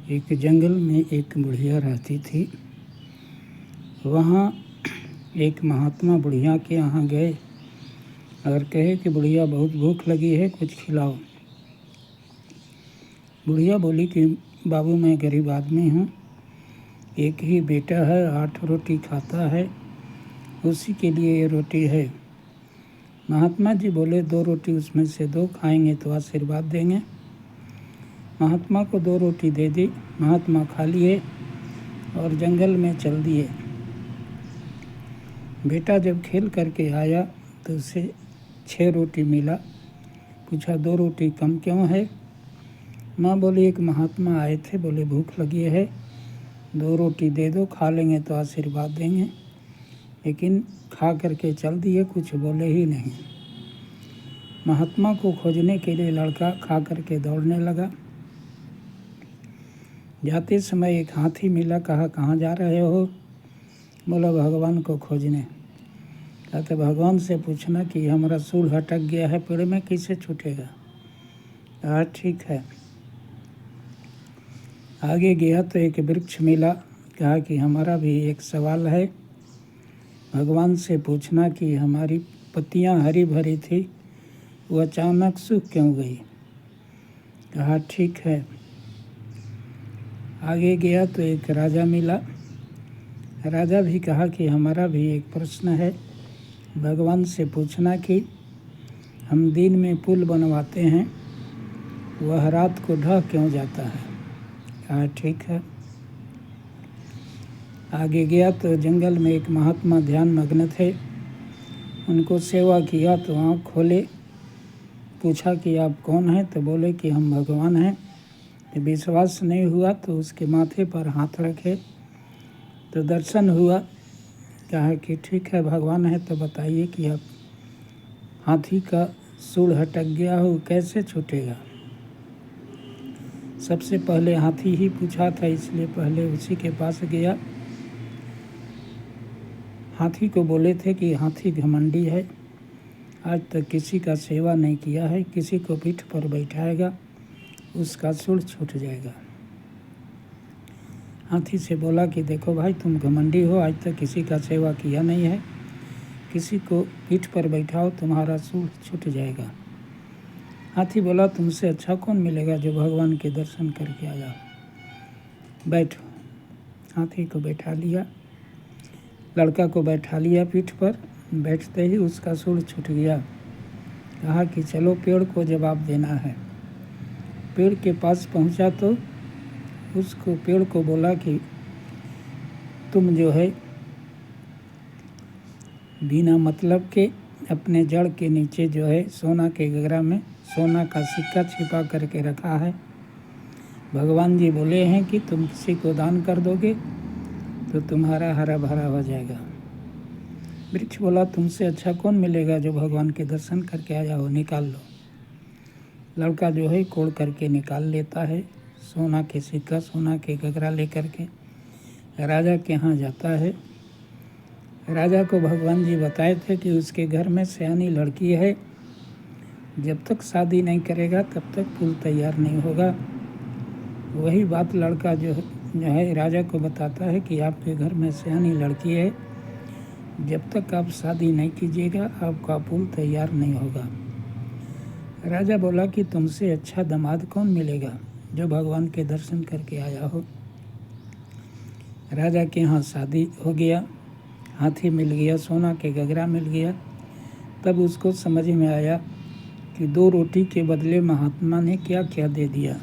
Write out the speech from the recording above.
एक जंगल में एक बुढ़िया रहती थी। वहाँ एक महात्मा बुढ़िया के यहाँ गए और कहे कि बुढ़िया बहुत भूख लगी है, कुछ खिलाओ। बुढ़िया बोली कि बाबू मैं गरीब आदमी हूँ, एक ही बेटा है, 8 रोटी खाता है, उसी के लिए ये रोटी है। महात्मा जी बोले 2 रोटी उसमें से 2 खाएंगे तो आशीर्वाद देंगे। महात्मा को 2 रोटी दे दी। महात्मा खा लिए और जंगल में चल दिए। बेटा जब खेल करके आया तो उसे 6 रोटी मिला। पूछा 2 रोटी कम क्यों है? माँ बोली एक महात्मा आए थे, बोले भूख लगी है, 2 रोटी दे दो, खा लेंगे तो आशीर्वाद देंगे। लेकिन खा करके चल दिए, कुछ बोले ही नहीं। महात्मा को खोजने के लिए लड़का खा करके दौड़ने लगा। जाते समय एक हाथी मिला। कहा कहाँ जा रहे हो? बोला भगवान को खोजने। कहते भगवान से पूछना कि हमारा सूल हटक गया है, पेड़ में कैसे छूटेगा? कहा ठीक है। आगे गया तो एक वृक्ष मिला। कहा कि हमारा भी एक सवाल है, भगवान से पूछना कि हमारी पत्तियां हरी भरी थी, वो अचानक सूख क्यों गई? कहा ठीक है। आगे गया तो एक राजा मिला। राजा भी कहा कि हमारा भी एक प्रश्न है, भगवान से पूछना कि हम दिन में पुल बनवाते हैं, वह रात को ढह क्यों जाता है? कहा ठीक है। आगे गया तो जंगल में एक महात्मा ध्यान मग्न थे। उनको सेवा किया तो आँख खोले। पूछा कि आप कौन हैं? तो बोले कि हम भगवान हैं। तो विश्वास नहीं हुआ तो उसके माथे पर हाथ रखे तो दर्शन हुआ। कहा कि ठीक है भगवान है तो बताइए कि आप हाथी का सूंड हटक गया हो, कैसे छूटेगा? सबसे पहले हाथी ही पूछा था, इसलिए पहले उसी के पास गया। हाथी को बोले थे कि हाथी घमंडी है, आज तक किसी का सेवा नहीं किया है, किसी को पीठ पर बैठाएगा उसका सूंड छूट जाएगा। हाथी से बोला कि देखो भाई तुम घमंडी हो, आज तक किसी का सेवा किया नहीं है, किसी को पीठ पर बैठाओ तुम्हारा सूंड छूट जाएगा। हाथी बोला तुमसे अच्छा कौन मिलेगा जो भगवान के दर्शन करके आ जाओ, बैठो। हाथी को बैठा लिया, लड़का को बैठा लिया पीठ पर। बैठते ही उसका सूंड छूट गया। कहा कि चलो पेड़ को जवाब देना है। पेड़ के पास पहुंचा तो उसको पेड़ को बोला कि तुम जो है बिना मतलब के अपने जड़ के नीचे जो है सोना के गगरा में सोना का सिक्का छिपा करके रखा है। भगवान जी बोले हैं कि तुम किसी को दान कर दोगे तो तुम्हारा हरा भरा हो जाएगा। वृक्ष बोला तुमसे अच्छा कौन मिलेगा जो भगवान के दर्शन करके आ जाओ, निकाल लो। लड़का जो है कोड़ करके निकाल लेता है सोना के सिक्का, सोना के गगरा लेकर के राजा के यहाँ जाता है। राजा को भगवान जी बताए थे कि उसके घर में सयानी लड़की है, जब तक शादी नहीं करेगा तब तक पुल तैयार नहीं होगा। वही बात लड़का जो है राजा को बताता है कि आपके घर में सयानी लड़की है, जब तक आप शादी नहीं कीजिएगा आपका पुल तैयार नहीं होगा। राजा बोला कि तुमसे अच्छा दामाद कौन मिलेगा जो भगवान के दर्शन करके आया हो। राजा के यहाँ शादी हो गया, हाथी मिल गया, सोना के गगरा मिल गया। तब उसको समझ में आया कि 2 रोटी के बदले महात्मा ने क्या क्या दे दिया।